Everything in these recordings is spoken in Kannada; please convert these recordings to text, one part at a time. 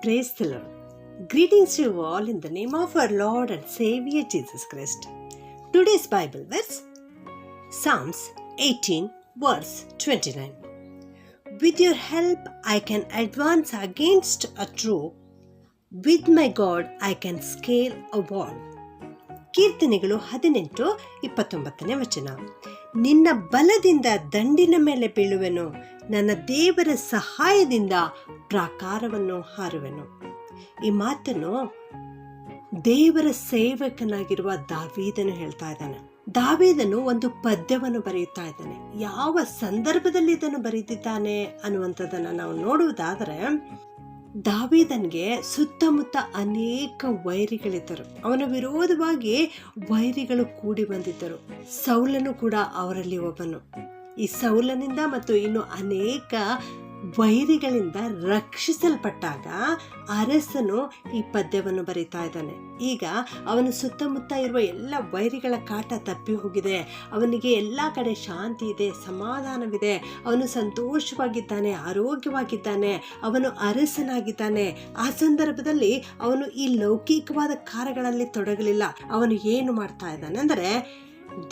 Praise the Lord. Greetings to you all in the name of our Lord and Savior Jesus Christ. Today's Bible verse, Psalms 18 verse 29. With your help I can advance against a troop. With my God I can scale a wall. ಕೀರ್ತನೆಗಳು 18:29 ವಚನ. ನಿನ್ನ ಬಲದಿಂದ ದಂಡಿನ ಮೇಲೆ ಬೀಳುವೆನು, ನನ್ನ ದೇವರ ಸಹಾಯದಿಂದ ಪ್ರಾಕಾರವನ್ನು ಹಾರುವೆನು. ಈ ಮಾತನ್ನು ದೇವರ ಸೇವಕನಾಗಿರುವ ದಾವೀದನು ಹೇಳ್ತಾ ಇದ್ದಾನೆ. ದಾವೀದನು ಒಂದು ಪದ್ಯವನ್ನು ಬರೆಯುತ್ತಾ ಇದ್ದಾನೆ. ಯಾವ ಸಂದರ್ಭದಲ್ಲಿ ಇದನ್ನು ಬರೆದಿದ್ದಾನೆ ಅನ್ನುವಂಥದ್ದನ್ನು ನಾವು ನೋಡುವುದಾದರೆ, ದಾವೀದನಿಗೆ ಸುತ್ತಮುತ್ತ ಅನೇಕ ವೈರಿಗಳಿದ್ದರು. ಅವನ ವಿರೋಧವಾಗಿ ವೈರಿಗಳು ಕೂಡಿ ಬಂದಿದ್ದರು. ಸೌಲನು ಕೂಡ ಅವರಲ್ಲಿ ಒಬ್ಬನು. ಈ ಸೌಲನಿಂದ ಮತ್ತು ಇನ್ನು ಅನೇಕ ವೈರಿಗಳಿಂದ ರಕ್ಷಿಸಲ್ಪಟ್ಟಾಗ ಅರಸನು ಈ ಪದ್ಯವನ್ನು ಬರೀತಾ ಇದ್ದಾನೆ. ಈಗ ಅವನು ಸುತ್ತಮುತ್ತ ಇರುವ ಎಲ್ಲ ವೈರಿಗಳ ಕಾಟ ತಪ್ಪಿ ಹೋಗಿದೆ. ಅವನಿಗೆ ಎಲ್ಲ ಕಡೆ ಶಾಂತಿ ಇದೆ, ಸಮಾಧಾನವಿದೆ. ಅವನು ಸಂತೋಷವಾಗಿದ್ದಾನೆ, ಆರೋಗ್ಯವಾಗಿದ್ದಾನೆ, ಅವನು ಅರಸನಾಗಿದ್ದಾನೆ. ಆ ಸಂದರ್ಭದಲ್ಲಿ ಅವನು ಈ ಲೌಕಿಕವಾದ ಕಾರ್ಯಗಳಲ್ಲಿ ತೊಡಗಲಿಲ್ಲ. ಅವನು ಏನು ಮಾಡ್ತಾ ಇದ್ದಾನೆ ಅಂದರೆ,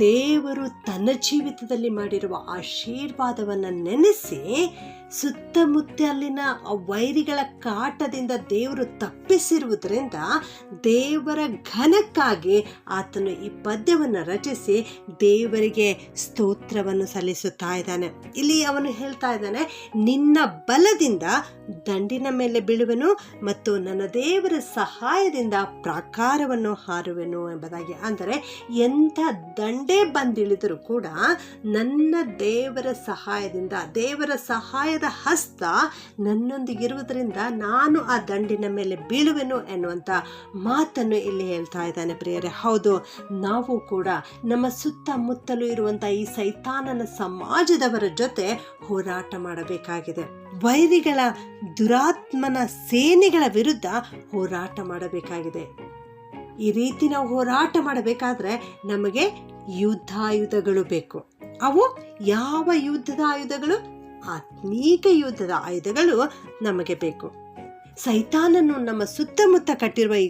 ದೇವರು ತನ್ನ ಜೀವಿತದಲ್ಲಿ ಮಾಡಿರುವ ಆಶೀರ್ವಾದವನ್ನು ನೆನೆಸಿ ಸುತ್ತಮುತ್ತಲಿನ ವೈರಿಗಳ ಕಾಟದಿಂದ ದೇವರು ತಪ್ಪಿಸಿರುವುದರಿಂದ ದೇವರ ಘನಕ್ಕಾಗಿ ಆತನು ಈ ಪದ್ಯವನ್ನು ರಚಿಸಿ ದೇವರಿಗೆ ಸ್ತೋತ್ರವನ್ನು ಸಲ್ಲಿಸುತ್ತಾ ಇದ್ದಾನೆ. ಇಲ್ಲಿ ಅವನು ಹೇಳ್ತಾ ಇದ್ದಾನೆ, ನಿನ್ನ ಬಲದಿಂದ ದಂಡಿನ ಮೇಲೆ ಬೀಳುವೆನು ಮತ್ತು ನನ್ನ ದೇವರ ಸಹಾಯದಿಂದ ಪ್ರಾಕಾರವನ್ನು ಹಾರುವೆನು ಎಂಬುದಾಗಿ. ಅಂದರೆ ಎಂಥ ದಂಡೇ ಬಂದಿಳಿದರೂ ಕೂಡ ನನ್ನ ದೇವರ ಸಹಾಯದಿಂದ, ದೇವರ ಸಹಾಯದ ಹಸ್ತ ನನ್ನೊಂದಿಗಿರುವುದರಿಂದ ನಾನು ಆ ದಂಡಿನ ಮೇಲೆ ಬೀಳುವೆನು ಎನ್ನುವಂಥ ಮಾತನ್ನು ಇಲ್ಲಿ ಹೇಳ್ತಾ ಇದ್ದಾನೆ. ಪ್ರಿಯರೇ, ಹೌದು, ನಾವು ಕೂಡ ನಮ್ಮ ಸುತ್ತಮುತ್ತಲೂ ಇರುವಂಥ ಈ ಸೈತಾನನ ಸಮಾಜದವರ ಜೊತೆ ಹೋರಾಟ ಮಾಡಬೇಕಾಗಿದೆ. ವೈರಿಗಳ ದುರಾತ್ಮನ ಸೇನೆಗಳ ವಿರುದ್ಧ ಹೋರಾಟ ಮಾಡಬೇಕಾಗಿದೆ. ಈ ರೀತಿ ನಾವು ಹೋರಾಟ ಮಾಡಬೇಕಾದ್ರೆ ನಮಗೆ ಯುದ್ಧಾಯುಧಗಳು ಬೇಕು. ಅವು ಯಾವ ಯುದ್ಧದ ಆಯುಧಗಳು? ಆತ್ಮೀಕ ಯುದ್ಧದ ಆಯುಧಗಳು ನಮಗೆ ಬೇಕು. ಸೈತಾನನು ನಮ್ಮ ಸುತ್ತಮುತ್ತ ಕಟ್ಟಿರುವ ಈ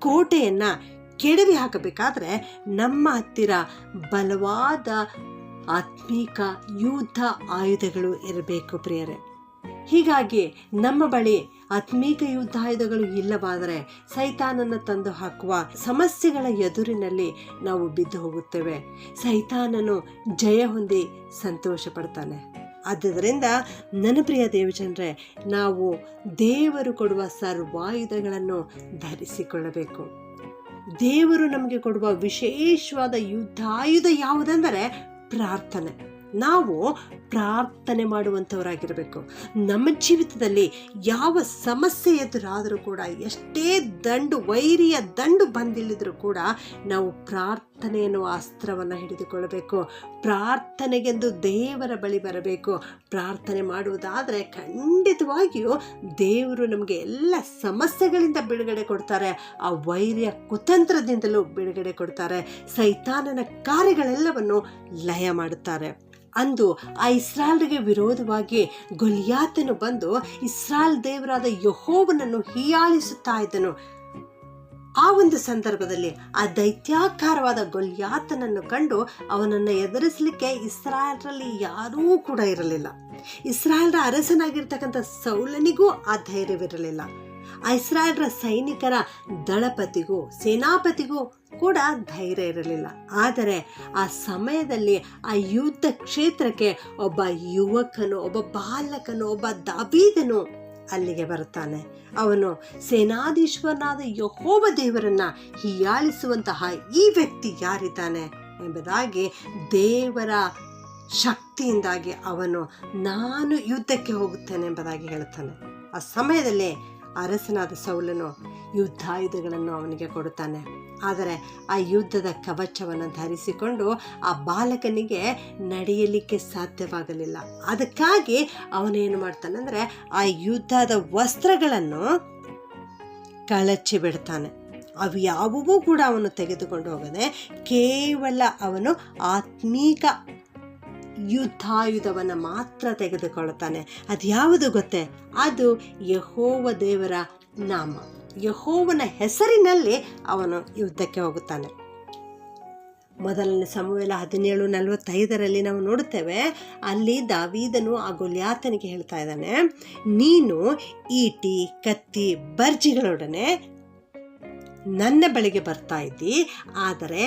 ಕೋಟೆಯನ್ನ ಕೆಡವಿ ಹಾಕಬೇಕಾದ್ರೆ ನಮ್ಮ ಹತ್ತಿರ ಬಲವಾದ ಆತ್ಮೀಕ ಯುದ್ಧ ಆಯುಧಗಳು ಇರಬೇಕು ಪ್ರಿಯರೇ. ಹೀಗಾಗಿ ನಮ್ಮ ಬಳಿ ಆತ್ಮೀಕ ಯುದ್ಧಾಯುಧಗಳು ಇಲ್ಲವಾದರೆ ಸೈತಾನನ ತಂದು ಹಾಕುವ ಸಮಸ್ಯೆಗಳ ಎದುರಿನಲ್ಲಿ ನಾವು ಬಿದ್ದು ಹೋಗುತ್ತೇವೆ. ಸೈತಾನನು ಜಯ ಹೊಂದಿ ಸಂತೋಷ ಪಡ್ತಾನೆ. ಆದ್ದರಿಂದ ನನ್ನ ಪ್ರಿಯ ದೇವಜನರೇ, ನಾವು ದೇವರು ಕೊಡುವ ಸರ್ವಾಯುಧಗಳನ್ನು ಧರಿಸಿಕೊಳ್ಳಬೇಕು. ದೇವರು ನಮಗೆ ಕೊಡುವ ವಿಶೇಷವಾದ ಯುದ್ಧಾಯುಧ ಯಾವುದೆಂದರೆ ಪ್ರಾರ್ಥನೆ. ನಾವು ಪ್ರಾರ್ಥನೆ ಮಾಡುವಂಥವರಾಗಿರಬೇಕು. ನಮ್ಮ ಜೀವಿತದಲ್ಲಿ ಯಾವ ಸಮಸ್ಯೆ ಎದುರಾದರೂ ಕೂಡ, ಎಷ್ಟೇ ವೈರಿಯ ದಂಡು ಬಂದಿಳಿದರೂ ಕೂಡ ನಾವು ಪ್ರಾರ್ಥನೆ ಎನ್ನುವ ಅಸ್ತ್ರವನ್ನು ಹಿಡಿದುಕೊಳ್ಳಬೇಕು. ಪ್ರಾರ್ಥನೆಗೆಂದು ದೇವರ ಬಳಿ ಬರಬೇಕು. ಪ್ರಾರ್ಥನೆ ಮಾಡುವುದಾದರೆ ಖಂಡಿತವಾಗಿಯೂ ದೇವರು ನಮಗೆ ಎಲ್ಲ ಸಮಸ್ಯೆಗಳಿಂದ ಬಿಡುಗಡೆ ಕೊಡ್ತಾರೆ. ಆ ವೈರಿಯ ಕುತಂತ್ರದಿಂದಲೂ ಬಿಡುಗಡೆ ಕೊಡ್ತಾರೆ. ಸೈತಾನನ ಕಾರ್ಯಗಳೆಲ್ಲವನ್ನು ಲಯ ಮಾಡುತ್ತಾರೆ. ಅಂದು ಆ ಇಸ್ರಾಯೇಲ್ಗೆ ವಿರೋಧವಾಗಿ ಗೊಲಿಯಾತನು ಬಂದು ಇಸ್ರಾಯೇಲ್ ದೇವರಾದ ಯೆಹೋವನನ್ನು ಹೀಯಾಳಿಸುತ್ತಾ ಇದ್ದನು. ಆ ಒಂದು ಸಂದರ್ಭದಲ್ಲಿ ಆ ದೈತ್ಯಾಕಾರವಾದ ಗೊಲಿಯಾತನನ್ನು ಕಂಡು ಅವನನ್ನು ಎದುರಿಸಲಿಕ್ಕೆ ಇಸ್ರಾಯೇಲರಲ್ಲಿ ಯಾರೂ ಕೂಡ ಇರಲಿಲ್ಲ. ಇಸ್ರಾಯೇಲರ ಅರಸನಾಗಿರ್ತಕ್ಕಂಥ ಸೌಲನಿಗೂ ಆ ಧೈರ್ಯವಿರಲಿಲ್ಲ. ಆ ಇಸ್ರಾಯೇಲರ ಸೈನಿಕರ ದಳಪತಿಗೂ ಸೇನಾಪತಿಗೂ ಕೂಡ ಧೈರ್ಯ ಇರಲಿಲ್ಲ. ಆದರೆ ಆ ಸಮಯದಲ್ಲಿ ಆ ಯುದ್ಧ ಕ್ಷೇತ್ರಕ್ಕೆ ಒಬ್ಬ ಯುವಕನು, ಒಬ್ಬ ಬಾಲಕನು, ಒಬ್ಬ ದಾವೀದನು ಅಲ್ಲಿಗೆ ಬರುತ್ತಾನೆ. ಅವನು ಸೇನಾಧೀಶ್ವರನಾದ ಯೆಹೋವ ದೇವರನ್ನ ಹೀಯಾಳಿಸುವಂತಹ ಈ ವ್ಯಕ್ತಿ ಯಾರಿದ್ದಾನೆ ಎಂಬುದಾಗಿ ದೇವರ ಶಕ್ತಿಯಿಂದಾಗಿ ಅವನು ನಾನು ಯುದ್ಧಕ್ಕೆ ಹೋಗುತ್ತೇನೆ ಎಂಬುದಾಗಿ ಹೇಳುತ್ತಾನೆ. ಆ ಸಮಯದಲ್ಲಿ ಅರಸನಾದ ಸೌಲನು ಯುದ್ಧಾಯುಧಗಳನ್ನು ಅವನಿಗೆ ಕೊಡುತ್ತಾನೆ. ಆದರೆ ಆ ಯುದ್ಧದ ಕವಚವನ್ನು ಧರಿಸಿಕೊಂಡು ಆ ಬಾಲಕನಿಗೆ ನಡೆಯಲಿಕ್ಕೆ ಸಾಧ್ಯವಾಗಲಿಲ್ಲ. ಅದಕ್ಕಾಗಿ ಅವನೇನು ಮಾಡ್ತಾನೆ ಅಂದರೆ ಆ ಯುದ್ಧದ ವಸ್ತ್ರಗಳನ್ನು ಕಳಚಿ ಬಿಡ್ತಾನೆ. ಅವು ಯಾವುವೂ ಕೂಡ ಅವನು ತೆಗೆದುಕೊಂಡು ಹೋಗದೆ ಕೇವಲ ಅವನು ಆತ್ಮೀಕ ಯುದ್ಧಾಯುಧವನ್ನು ಮಾತ್ರ ತೆಗೆದುಕೊಳ್ಳುತ್ತಾನೆ. ಅದು ಯಾವುದು ಗೊತ್ತೇ? ಅದು ಯೆಹೋವ ದೇವರ ನಾಮ. ಯೆಹೋವನ ಹೆಸರಿನಲ್ಲಿ ಅವನು ಯುದ್ಧಕ್ಕೆ ಹೋಗುತ್ತಾನೆ. ಮೊದಲನೇ ಸಮುವೇಲ 17:45 ನಾವು ನೋಡುತ್ತೇವೆ. ಅಲ್ಲಿ ದಾವೀದನು ಆ ಗೊಲ್ಯಾತನಿಗೆ ಹೇಳ್ತಾ ಇದ್ದಾನೆ, ನೀನು ಈಟಿ, ಕತ್ತಿ, ಬರ್ಜಿಗಳೊಡನೆ ನನ್ನ ಬಳಿಗೆ ಬರ್ತಾ ಇದ್ದಿ, ಆದರೆ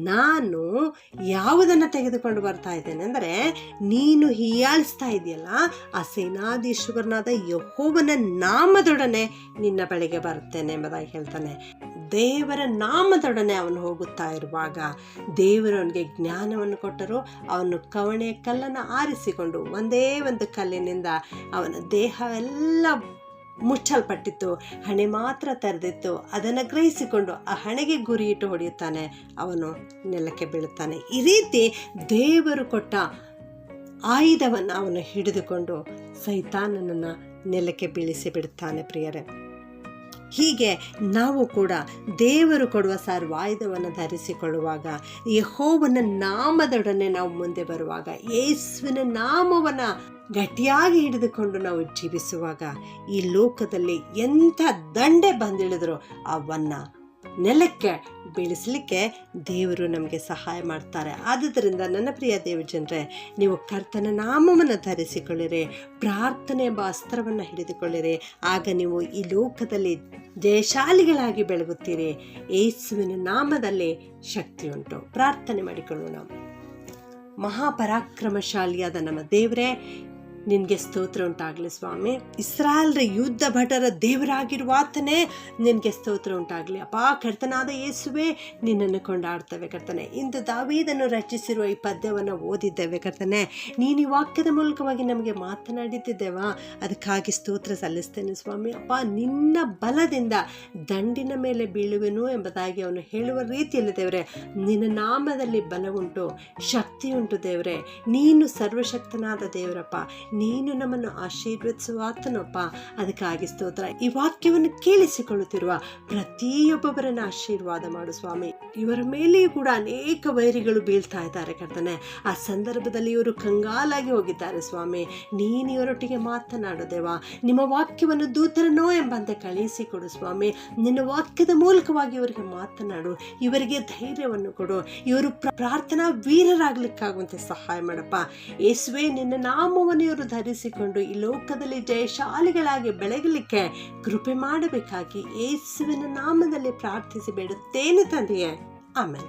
ನಾನು ಯಾವುದನ್ನು ತೆಗೆದುಕೊಂಡು ಬರ್ತಾ ಇದ್ದೇನೆ ಅಂದರೆ, ನೀನು ಹೀಯಾಳಿಸ್ತಾ ಇದೆಯಲ್ಲ, ಆ ಸೇನಾಧೀಶ್ವರನಾದ ಯೆಹೋವನ ನಾಮದೊಡನೆ ನಿನ್ನ ಬಳಿಗೆ ಬರ್ತೇನೆ ಎಂಬುದಾಗಿ ಹೇಳ್ತಾನೆ. ದೇವರ ನಾಮದೊಡನೆ ಅವನು ಹೋಗುತ್ತಾ ಇರುವಾಗ ದೇವರು ಅವನಿಗೆ ಜ್ಞಾನವನ್ನು ಕೊಟ್ಟರು. ಅವನು ಕವಣೆಯ ಕಲ್ಲನ್ನು ಆರಿಸಿಕೊಂಡು ಒಂದೇ ಒಂದು ಕಲ್ಲಿನಿಂದ ಅವನ ದೇಹ ಎಲ್ಲ ಮುಚ್ಚಲ್ಪಟ್ಟಿತ್ತು, ಹಣೆ ಮಾತ್ರ ತೆರೆದಿತ್ತು. ಅದನ್ನು ಗ್ರಹಿಸಿಕೊಂಡು ಆ ಹಣೆಗೆ ಗುರಿಯಿಟ್ಟು ಹೊಡೆಯುತ್ತಾನೆ, ಅವನು ನೆಲಕ್ಕೆ ಬೀಳುತ್ತಾನೆ. ಈ ರೀತಿ ದೇವರು ಕೊಟ್ಟ ಆಯುಧವನ್ನು ಅವನು ಹಿಡಿದುಕೊಂಡು ಸೈತಾನನನ್ನು ನೆಲಕ್ಕೆ ಬೀಳಿಸಿ ಬಿಡುತ್ತಾನೆ. ಪ್ರಿಯರೇ, ಹೀಗೆ ನಾವು ಕೂಡ ದೇವರು ಕೊಡುವ ಸರ್ವಾಯುಧವನ್ನು ಧರಿಸಿಕೊಳ್ಳುವಾಗ, ಯೆಹೋವನ ನಾಮದೊಡನೆ ನಾವು ಮುಂದೆ ಬರುವಾಗ, ಯೇಸುವಿನ ನಾಮವನ್ನು ಗಟ್ಟಿಯಾಗಿ ಹಿಡಿದುಕೊಂಡು ನಾವು ಜೀವಿಸುವಾಗ, ಈ ಲೋಕದಲ್ಲಿ ಎಂಥ ದಂಡೆ ಬಂದಿಳಿದ್ರು ಅವನ್ನು ನೆಲಕ್ಕೆ ಬೀಳಿಸಲಿಕ್ಕೆ ದೇವರು ನಮಗೆ ಸಹಾಯ ಮಾಡ್ತಾರೆ. ಆದುದರಿಂದ ನನ್ನ ಪ್ರಿಯ ದೇವಜನರೇ, ನೀವು ಕರ್ತನ ನಾಮವನ್ನು ಧರಿಸಿಕೊಳ್ಳಿರಿ, ಪ್ರಾರ್ಥನೆ ಎಂಬ ಅಸ್ತ್ರವನ್ನು ಹಿಡಿದುಕೊಳ್ಳಿರಿ. ಆಗ ನೀವು ಈ ಲೋಕದಲ್ಲಿ ಜಯಶಾಲಿಗಳಾಗಿ ಬೆಳಗುತ್ತೀರಿ. ಯೇಸುವಿನ ನಾಮದಲ್ಲಿ ಶಕ್ತಿ ಉಂಟು. ಪ್ರಾರ್ಥನೆ ಮಾಡಿಕೊಳ್ಳೋಣ. ಮಹಾಪರಾಕ್ರಮಶಾಲಿಯಾದ ನಮ್ಮ ದೇವರೇ, ನಿನಗೆ ಸ್ತೋತ್ರ ಉಂಟಾಗಲಿ ಸ್ವಾಮಿ. ಇಸ್ರಾಯೇಲ್ರ ಯುದ್ಧ ಭಟರ ದೇವರಾಗಿರುವ ಆತನೇ ನಿನಗೆ ಸ್ತೋತ್ರ ಉಂಟಾಗಲಿ. ಅಪ್ಪ, ಕರ್ತನಾದ ಯೇಸುವೆ, ನಿನ್ನನ್ನು ಕೊಂಡಾಡ್ತೇವೆ ಕರ್ತನೆ. ಇಂದು ದಾವೀದನ್ನು ರಚಿಸಿರುವ ಈ ಪದ್ಯವನ್ನು ಓದಿದ್ದೇವೆ ಕರ್ತನೆ. ನೀನು ಈ ವಾಕ್ಯದ ಮೂಲಕವಾಗಿ ನಮಗೆ ಮಾತನಾಡಿದ್ದೇವಾ, ಅದಕ್ಕಾಗಿ ಸ್ತೋತ್ರ ಸಲ್ಲಿಸ್ತೇನೆ ಸ್ವಾಮಿ. ಅಪ್ಪ, ನಿನ್ನ ಬಲದಿಂದ ದಂಡಿನ ಮೇಲೆ ಬೀಳುವೆನು ಎಂಬುದಾಗಿ ಅವನು ಹೇಳುವ ರೀತಿಯಲ್ಲಿ ದೇವರೇ, ನಿನ್ನ ನಾಮದಲ್ಲಿ ಬಲವುಂಟು, ಶಕ್ತಿ ಉಂಟು ದೇವರೇ. ನೀನು ಸರ್ವಶಕ್ತನಾದ ದೇವರಪ್ಪ, ನೀನು ನಮ್ಮನ್ನು ಆಶೀರ್ವದಿಸುವ ಆತನಪ್ಪ. ಅದಕ್ಕಾಗಿ ಸ್ತೋತ್ರ. ಈ ವಾಕ್ಯವನ್ನು ಕೇಳಿಸಿಕೊಳ್ಳುತ್ತಿರುವ ಪ್ರತಿಯೊಬ್ಬೊಬ್ಬರನ್ನು ಆಶೀರ್ವಾದ ಮಾಡು ಸ್ವಾಮಿ. ಇವರ ಮೇಲೆಯೂ ಕೂಡ ಅನೇಕ ವೈರಿಗಳು ಬೀಳ್ತಾ ಇದ್ದಾರೆ ಕರ್ತನೆ. ಆ ಸಂದರ್ಭದಲ್ಲಿ ಇವರು ಕಂಗಾಲಾಗಿ ಹೋಗಿದ್ದಾರೆ ಸ್ವಾಮಿ. ನೀನು ಇವರೊಟ್ಟಿಗೆ ಮಾತನಾಡು ದೇವ. ನಿಮ್ಮ ವಾಕ್ಯವನ್ನು ದೂತರನೋ ಎಂಬಂತೆ ಕಳುಹಿಸಿಕೊಡು ಸ್ವಾಮಿ. ನಿನ್ನ ವಾಕ್ಯದ ಮೂಲಕವಾಗಿ ಇವರಿಗೆ ಮಾತನಾಡು, ಇವರಿಗೆ ಧೈರ್ಯವನ್ನು ಕೊಡು. ಇವರು ಪ್ರಾರ್ಥನಾ ವೀರರಾಗಲಿಕ್ಕಾಗುವಂತೆ ಸಹಾಯ ಮಾಡಪ್ಪ. ಯೇಸುವೆ, ನಿನ್ನ ನಾಮವನ್ನು ಇವರು ಧರಿಸಿಕೊಂಡು ಈ ಲೋಕದಲ್ಲಿ ಜಯಶಾಲಿಗಳಾಗಿ ಬೆಳಗಲಿಕ್ಕೆ ಕೃಪೆ ಮಾಡಬೇಕಾಗಿ ಯೇಸುವಿನ ನಾಮದಲ್ಲಿ ಪ್ರಾರ್ಥಿಸಿ ಬೇಡುತ್ತೇನೆ ತಂದೆಯೇ. ಆಮೆನ್.